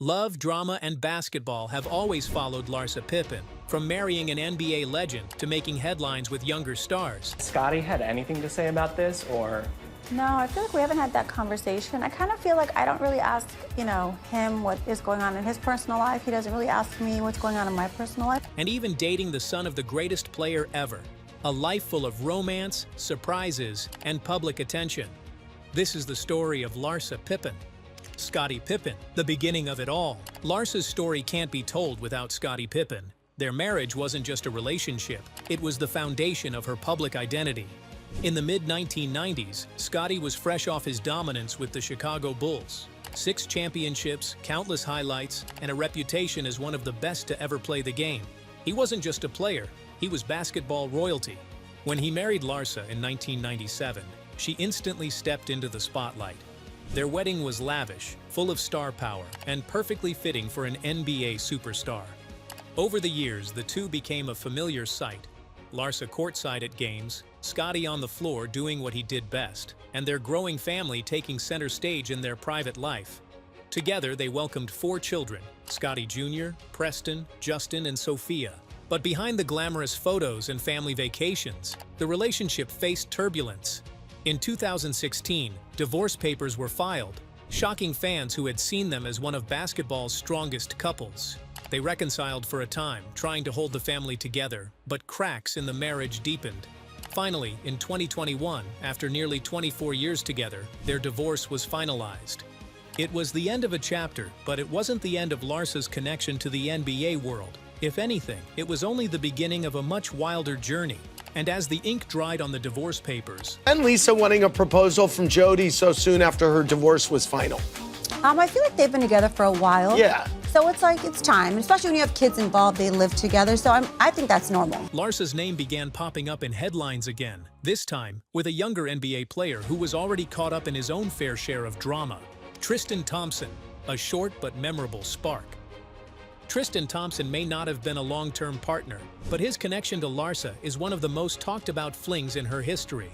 Love, drama, and basketball have always followed Larsa Pippen, from marrying an NBA legend to making headlines with younger stars. Scottie had anything to say about this, or? No, I feel like we haven't had that conversation. I kind of feel like I don't really ask, him what is going on in his personal life. He doesn't really ask me what's going on in my personal life. And even dating the son of the greatest player ever. A life full of romance, surprises, and public attention. This is the story of Larsa Pippen. Scottie Pippen, the beginning of it all. Larsa's story can't be told without Scottie Pippen. Their marriage wasn't just a relationship, it was the foundation of her public identity. In the mid-1990s, Scottie was fresh off his dominance with the Chicago Bulls. 6 championships, countless highlights, and a reputation as one of the best to ever play the game. He wasn't just a player, he was basketball royalty. When he married Larsa in 1997, she instantly stepped into the spotlight. Their wedding was lavish, full of star power, and perfectly fitting for an NBA superstar. Over the years, the two became a familiar sight. Larsa courtside at games, Scottie on the floor doing what he did best, and their growing family taking center stage in their private life. Together, they welcomed 4 children, Scottie Jr., Preston, Justin, and Sophia. But behind the glamorous photos and family vacations, the relationship faced turbulence. In 2016, divorce papers were filed, shocking fans who had seen them as one of basketball's strongest couples. They reconciled for a time, trying to hold the family together, but cracks in the marriage deepened. Finally, in 2021, after nearly 24 years together, their divorce was finalized. It was the end of a chapter, but it wasn't the end of Larsa's connection to the NBA world. If anything, it was only the beginning of a much wilder journey. And as the ink dried on the divorce papers, And Lisa wanting a proposal from Jody so soon after her divorce was final. I feel like they've been together for a while. Yeah. So it's like, it's time. Especially when you have kids involved, they live together. So I think that's normal. Larsa's name began popping up in headlines again, this time with a younger NBA player who was already caught up in his own fair share of drama. Tristan Thompson, a short but memorable spark. Tristan Thompson may not have been a long-term partner, but his connection to Larsa is one of the most talked-about flings in her history.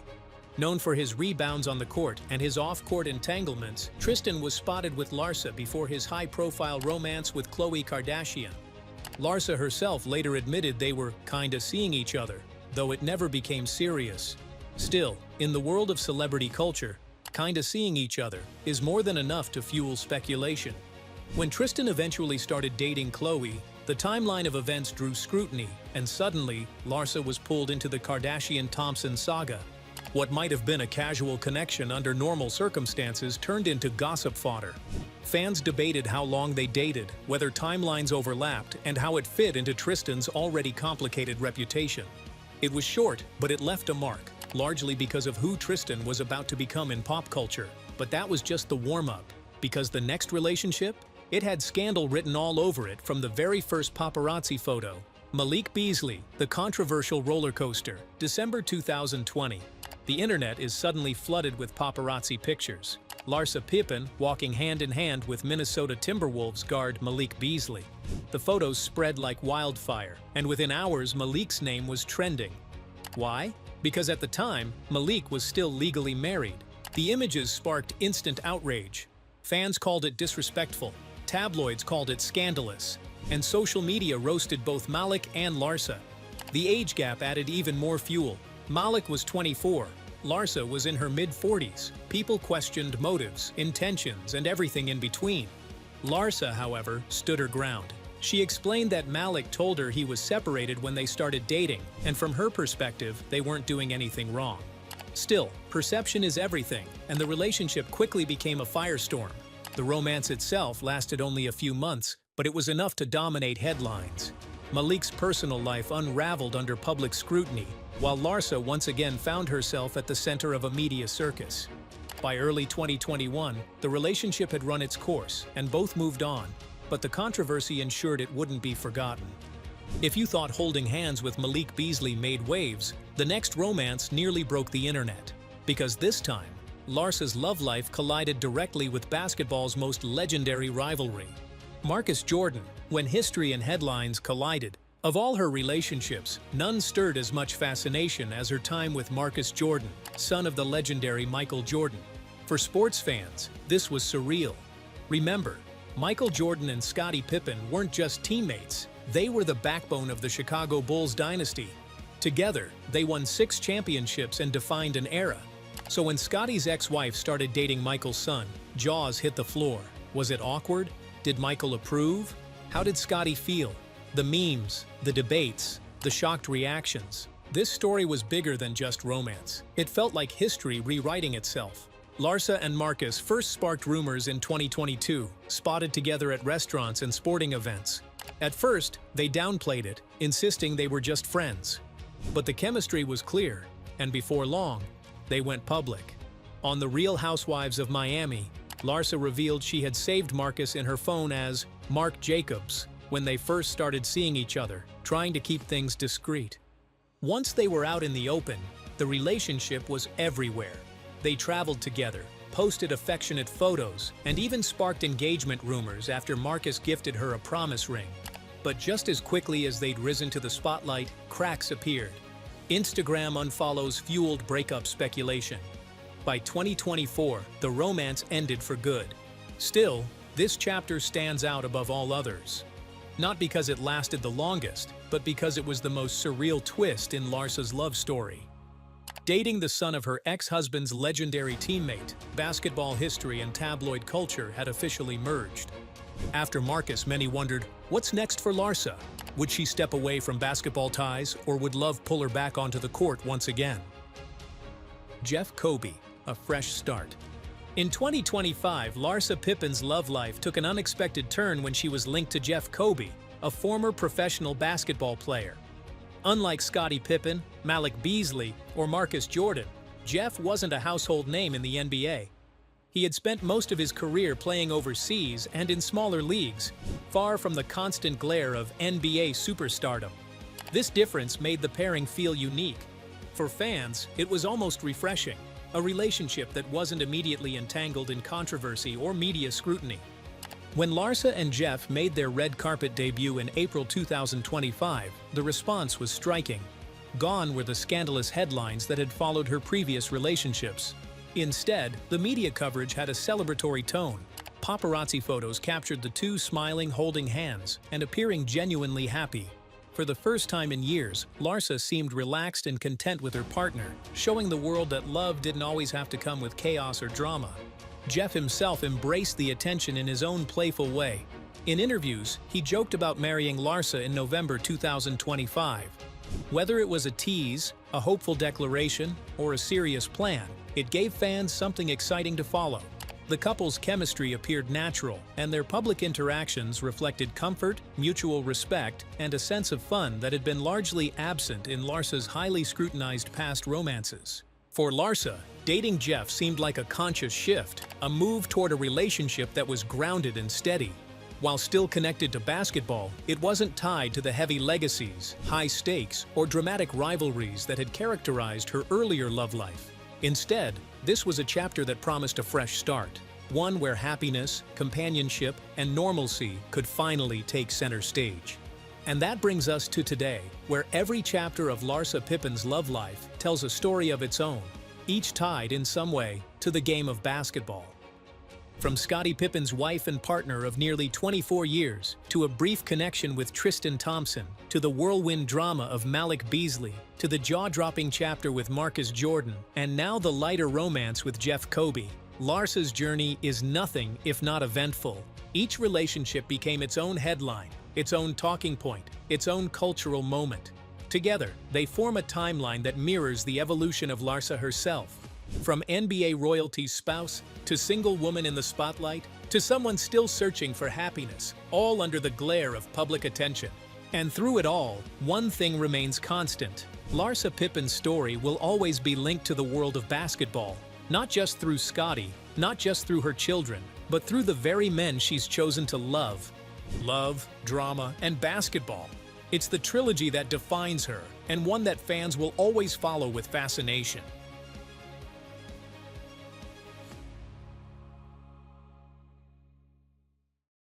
Known for his rebounds on the court and his off-court entanglements, Tristan was spotted with Larsa before his high-profile romance with Khloe Kardashian. Larsa herself later admitted they were kinda seeing each other, though it never became serious. Still, in the world of celebrity culture, kinda seeing each other is more than enough to fuel speculation. When Tristan eventually started dating Khloe, the timeline of events drew scrutiny, and suddenly, Larsa was pulled into the Kardashian-Thompson saga. What might have been a casual connection under normal circumstances turned into gossip fodder. Fans debated how long they dated, whether timelines overlapped, and how it fit into Tristan's already complicated reputation. It was short, but it left a mark, largely because of who Tristan was about to become in pop culture. But that was just the warm-up, because the next relationship? It had scandal written all over it from the very first paparazzi photo. Malik Beasley, the controversial roller coaster, December 2020. The internet is suddenly flooded with paparazzi pictures. Larsa Pippen walking hand-in-hand with Minnesota Timberwolves guard Malik Beasley. The photos spread like wildfire, and within hours Malik's name was trending. Why? Because at the time, Malik was still legally married. The images sparked instant outrage. Fans called it disrespectful. Tabloids called it scandalous, and social media roasted both Malik and Larsa. The age gap added even more fuel. Malik was 24, Larsa was in her mid-40s. People questioned motives, intentions, and everything in between. Larsa, however, stood her ground. She explained that Malik told her he was separated when they started dating, and from her perspective, they weren't doing anything wrong. Still, perception is everything, and the relationship quickly became a firestorm. The romance itself lasted only a few months, but it was enough to dominate headlines. Malik's personal life unraveled under public scrutiny, while Larsa once again found herself at the center of a media circus. By early 2021, the relationship had run its course, and both moved on, but the controversy ensured it wouldn't be forgotten. If you thought holding hands with Malik Beasley made waves, the next romance nearly broke the internet. Because this time, Larsa's love life collided directly with basketball's most legendary rivalry. Marcus Jordan, when history and headlines collided. Of all her relationships, none stirred as much fascination as her time with Marcus Jordan, son of the legendary Michael Jordan. For sports fans, this was surreal. Remember, Michael Jordan and Scottie Pippen weren't just teammates, they were the backbone of the Chicago Bulls dynasty. Together, they won 6 championships and defined an era. So when Scottie's ex-wife started dating Michael's son, jaws hit the floor. Was it awkward? Did Michael approve? How did Scottie feel? The memes, the debates, the shocked reactions. This story was bigger than just romance. It felt like history rewriting itself. Larsa and Marcus first sparked rumors in 2022, spotted together at restaurants and sporting events. At first, they downplayed it, insisting they were just friends. But the chemistry was clear, and before long, they went public. On The Real Housewives of Miami, Larsa revealed she had saved Marcus in her phone as Mark Jacobs when they first started seeing each other, trying to keep things discreet. Once they were out in the open, the relationship was everywhere. They traveled together, posted affectionate photos, and even sparked engagement rumors after Marcus gifted her a promise ring. But just as quickly as they'd risen to the spotlight, cracks appeared. Instagram unfollows fueled breakup speculation. By 2024, the romance ended for good. Still, this chapter stands out above all others. Not because it lasted the longest, but because it was the most surreal twist in Larsa's love story. Dating the son of her ex-husband's legendary teammate, basketball history and tabloid culture had officially merged. After Marcus, many wondered, what's next for Larsa? Would she step away from basketball ties, or would love pull her back onto the court once again? Jeff Coby, a fresh start. In 2025, Larsa Pippen's love life took an unexpected turn when she was linked to Jeff Coby, a former professional basketball player. Unlike Scottie Pippen, Malik Beasley, or Marcus Jordan, Jeff wasn't a household name in the NBA. He had spent most of his career playing overseas and in smaller leagues, far from the constant glare of NBA superstardom. This difference made the pairing feel unique. For fans, it was almost refreshing, a relationship that wasn't immediately entangled in controversy or media scrutiny. When Larsa and Jeff made their red carpet debut in April 2025, the response was striking. Gone were the scandalous headlines that had followed her previous relationships. Instead, the media coverage had a celebratory tone. Paparazzi photos captured the two smiling, holding hands, and appearing genuinely happy. For the first time in years, Larsa seemed relaxed and content with her partner, showing the world that love didn't always have to come with chaos or drama. Jeff himself embraced the attention in his own playful way. In interviews, he joked about marrying Larsa in November 2025. Whether it was a tease, a hopeful declaration, or a serious plan, it gave fans something exciting to follow. The couple's chemistry appeared natural, and their public interactions reflected comfort, mutual respect, and a sense of fun that had been largely absent in Larsa's highly scrutinized past romances. For Larsa, dating Jeff seemed like a conscious shift, a move toward a relationship that was grounded and steady. While still connected to basketball, it wasn't tied to the heavy legacies, high stakes, or dramatic rivalries that had characterized her earlier love life. Instead, this was a chapter that promised a fresh start, one where happiness, companionship, and normalcy could finally take center stage. And that brings us to today, where every chapter of Larsa Pippen's love life tells a story of its own, each tied in some way to the game of basketball. From Scottie Pippen's wife and partner of nearly 24 years, to a brief connection with Tristan Thompson, to the whirlwind drama of Malik Beasley, to the jaw-dropping chapter with Marcus Jordan, and now the lighter romance with Jeff Coby, Larsa's journey is nothing if not eventful. Each relationship became its own headline, its own talking point, its own cultural moment. Together, they form a timeline that mirrors the evolution of Larsa herself. From NBA royalty's spouse, to single woman in the spotlight, to someone still searching for happiness, all under the glare of public attention. And through it all, one thing remains constant. Larsa Pippen's story will always be linked to the world of basketball, not just through Scottie, not just through her children, but through the very men she's chosen to love. Love, drama, and basketball. It's the trilogy that defines her, and one that fans will always follow with fascination.